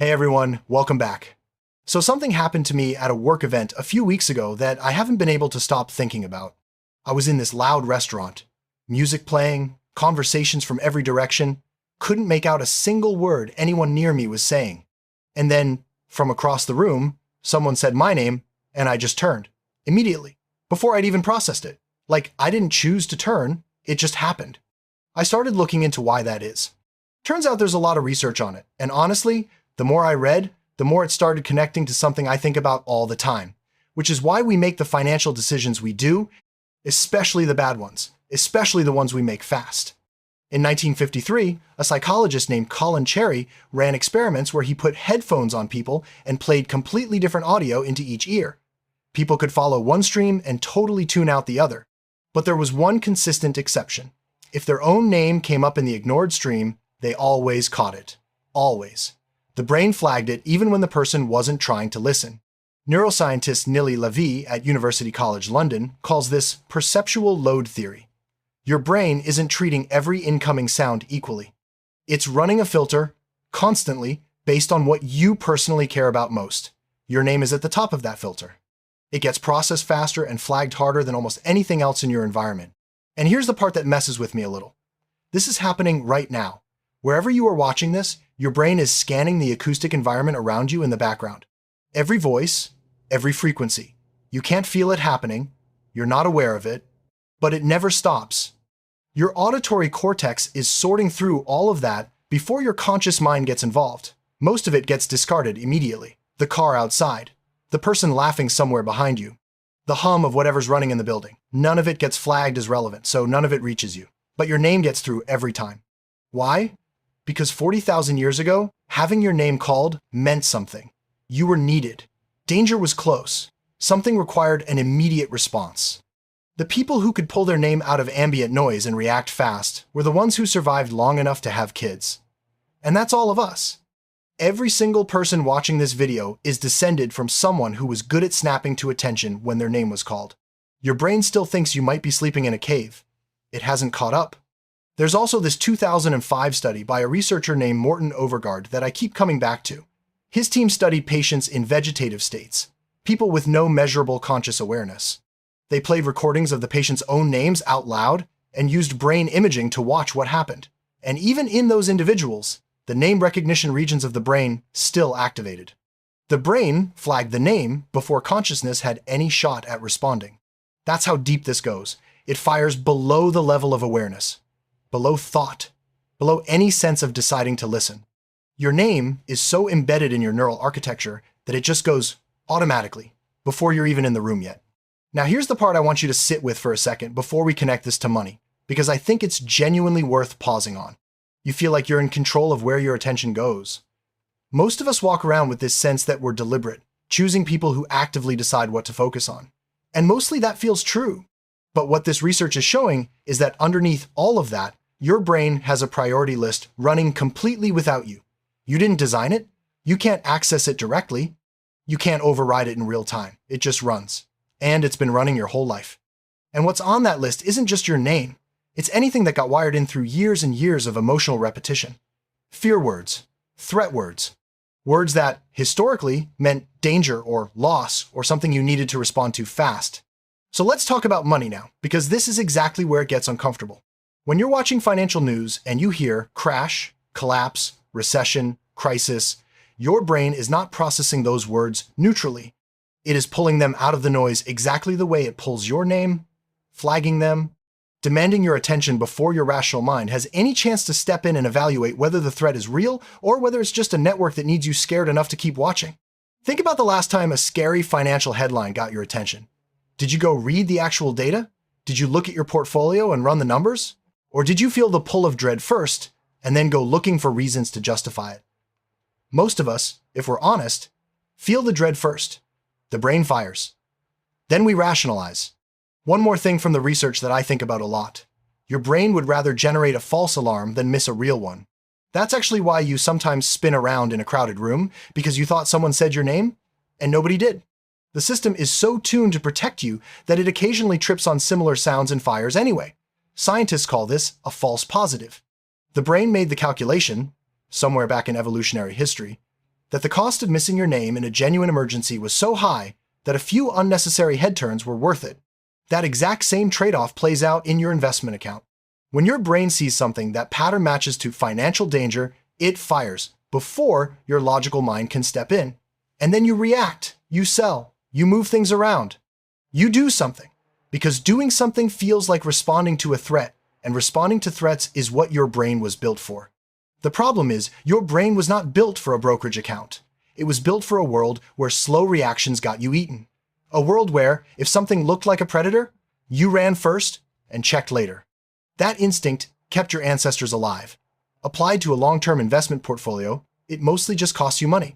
Hey everyone, welcome back. So something happened to me at a work event a few weeks ago that I haven't been able to stop thinking about. I was in this loud restaurant, music playing, conversations from every direction, couldn't make out a single word anyone near me was saying. And then, from across the room, someone said my name, and I just turned, immediately, before I'd even processed it. Like, I didn't choose to turn, it just happened. I started looking into why that is. Turns out there's a lot of research on it, and honestly, the more I read, the more it started connecting to something I think about all the time, which is why we make the financial decisions we do, especially the bad ones, especially the ones we make fast. In 1953, a psychologist named Colin Cherry ran experiments where he put headphones on people and played completely different audio into each ear. People could follow one stream and totally tune out the other. But there was one consistent exception. If their own name came up in the ignored stream, they always caught it. Always. The brain flagged it even when the person wasn't trying to listen. Neuroscientist Nili Levy at University College London calls this perceptual load theory. Your brain isn't treating every incoming sound equally. It's running a filter, constantly, based on what you personally care about most. Your name is at the top of that filter. It gets processed faster and flagged harder than almost anything else in your environment. And here's the part that messes with me a little. This is happening right now. Wherever you are watching this, your brain is scanning the acoustic environment around you in the background. Every voice, every frequency. You can't feel it happening, you're not aware of it, but it never stops. Your auditory cortex is sorting through all of that before your conscious mind gets involved. Most of it gets discarded immediately. The car outside, the person laughing somewhere behind you, the hum of whatever's running in the building. None of it gets flagged as relevant, so none of it reaches you. But your name gets through every time. Why? Because 40,000 years ago, having your name called meant something. You were needed. Danger was close. Something required an immediate response. The people who could pull their name out of ambient noise and react fast were the ones who survived long enough to have kids. And that's all of us. Every single person watching this video is descended from someone who was good at snapping to attention when their name was called. Your brain still thinks you might be sleeping in a cave. It hasn't caught up. There's also this 2005 study by a researcher named Morten Overgaard that I keep coming back to. His team studied patients in vegetative states, people with no measurable conscious awareness. They played recordings of the patient's own names out loud and used brain imaging to watch what happened. And even in those individuals, the name recognition regions of the brain still activated. The brain flagged the name before consciousness had any shot at responding. That's how deep this goes. It fires below the level of awareness, below thought, below any sense of deciding to listen. Your name is so embedded in your neural architecture that it just goes automatically before you're even in the room yet. Now here's the part I want you to sit with for a second before we connect this to money, because I think it's genuinely worth pausing on. You feel like you're in control of where your attention goes. Most of us walk around with this sense that we're deliberate, choosing people who actively decide what to focus on. And mostly that feels true. But what this research is showing is that underneath all of that, your brain has a priority list running completely without you. You didn't design it. You can't access it directly. You can't override it in real time. It just runs. And it's been running your whole life. And what's on that list isn't just your name. It's anything that got wired in through years and years of emotional repetition. Fear words, threat words, words that historically meant danger or loss or something you needed to respond to fast. So let's talk about money now, because this is exactly where it gets uncomfortable. When you're watching financial news and you hear crash, collapse, recession, crisis, your brain is not processing those words neutrally. It is pulling them out of the noise exactly the way it pulls your name, flagging them, demanding your attention before your rational mind has any chance to step in and evaluate whether the threat is real or whether it's just a network that needs you scared enough to keep watching. Think about the last time a scary financial headline got your attention. Did you go read the actual data? Did you look at your portfolio and run the numbers? Or did you feel the pull of dread first and then go looking for reasons to justify it? Most of us, if we're honest, feel the dread first. The brain fires. Then we rationalize. One more thing from the research that I think about a lot. Your brain would rather generate a false alarm than miss a real one. That's actually why you sometimes spin around in a crowded room, because you thought someone said your name and nobody did. The system is so tuned to protect you that it occasionally trips on similar sounds and fires anyway. Scientists call this a false positive. The brain made the calculation, somewhere back in evolutionary history, that the cost of missing your name in a genuine emergency was so high that a few unnecessary head turns were worth it. That exact same trade-off plays out in your investment account. When your brain sees something that pattern matches to financial danger, it fires before your logical mind can step in. And then you react, you sell, you move things around. You do something, because doing something feels like responding to a threat, and responding to threats is what your brain was built for. The problem is, your brain was not built for a brokerage account. It was built for a world where slow reactions got you eaten. A world where, if something looked like a predator, you ran first and checked later. That instinct kept your ancestors alive. Applied to a long-term investment portfolio, it mostly just costs you money.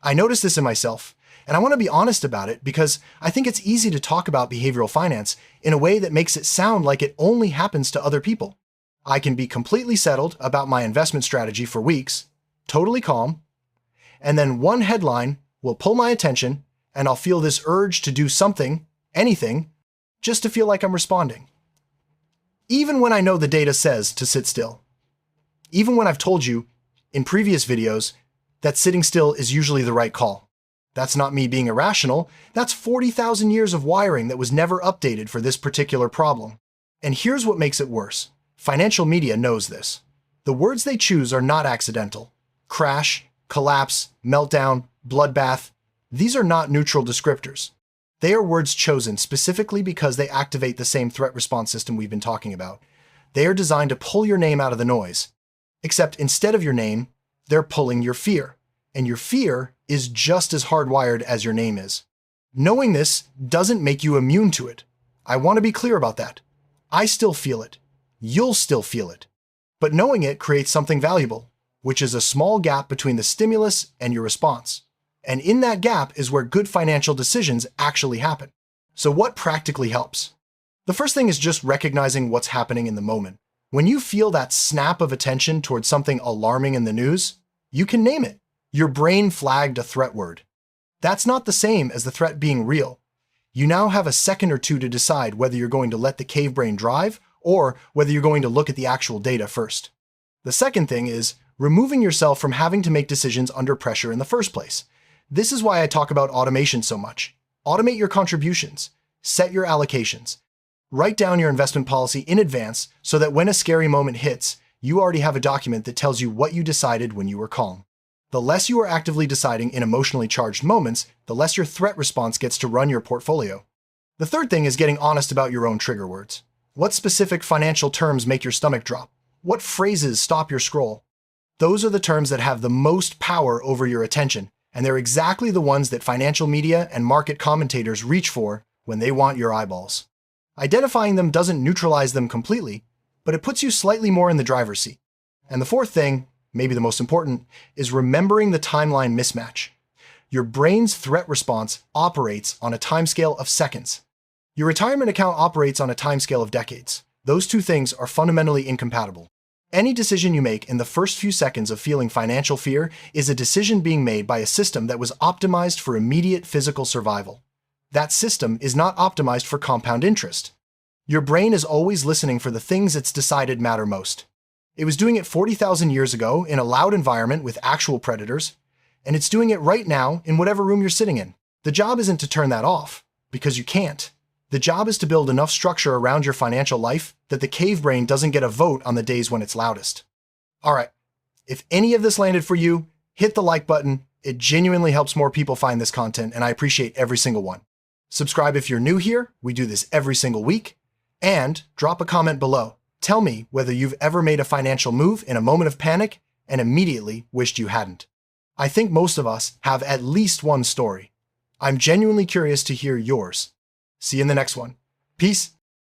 I noticed this in myself, and I want to be honest about it because I think it's easy to talk about behavioral finance in a way that makes it sound like it only happens to other people. I can be completely settled about my investment strategy for weeks, totally calm, and then one headline will pull my attention and I'll feel this urge to do something, anything, just to feel like I'm responding. Even when I know the data says to sit still. Even when I've told you in previous videos that sitting still is usually the right call. That's not me being irrational, that's 40,000 years of wiring that was never updated for this particular problem. And here's what makes it worse. Financial media knows this. The words they choose are not accidental. Crash, collapse, meltdown, bloodbath. These are not neutral descriptors. They are words chosen specifically because they activate the same threat response system we've been talking about. They are designed to pull your name out of the noise. Except instead of your name, they're pulling your fear. And your fear is just as hardwired as your name is. Knowing this doesn't make you immune to it. I want to be clear about that. I still feel it. You'll still feel it. But knowing it creates something valuable, which is a small gap between the stimulus and your response. And in that gap is where good financial decisions actually happen. So what practically helps? The first thing is just recognizing what's happening in the moment. When you feel that snap of attention towards something alarming in the news, you can name it. Your brain flagged a threat word. That's not the same as the threat being real. You now have a second or two to decide whether you're going to let the cave brain drive or whether you're going to look at the actual data first. The second thing is removing yourself from having to make decisions under pressure in the first place. This is why I talk about automation so much. Automate your contributions. Set your allocations. Write down your investment policy in advance so that when a scary moment hits, you already have a document that tells you what you decided when you were calm. The less you are actively deciding in emotionally charged moments, the less your threat response gets to run your portfolio. The third thing is getting honest about your own trigger words. What specific financial terms make your stomach drop? What phrases stop your scroll? Those are the terms that have the most power over your attention, and they're exactly the ones that financial media and market commentators reach for when they want your eyeballs. Identifying them doesn't neutralize them completely, but it puts you slightly more in the driver's seat. And the fourth thing, maybe the most important, is remembering the timeline mismatch. Your brain's threat response operates on a timescale of seconds. Your retirement account operates on a timescale of decades. Those two things are fundamentally incompatible. Any decision you make in the first few seconds of feeling financial fear is a decision being made by a system that was optimized for immediate physical survival. That system is not optimized for compound interest. Your brain is always listening for the things it's decided matter most. It was doing it 40,000 years ago in a loud environment with actual predators, and it's doing it right now in whatever room you're sitting in. The job isn't to turn that off, because you can't. The job is to build enough structure around your financial life that the cave brain doesn't get a vote on the days when it's loudest. All right, if any of this landed for you, hit the like button. It genuinely helps more people find this content, and I appreciate every single one. Subscribe if you're new here. We do this every single week. And drop a comment below. Tell me whether you've ever made a financial move in a moment of panic and immediately wished you hadn't. I think most of us have at least one story. I'm genuinely curious to hear yours. See you in the next one. Peace.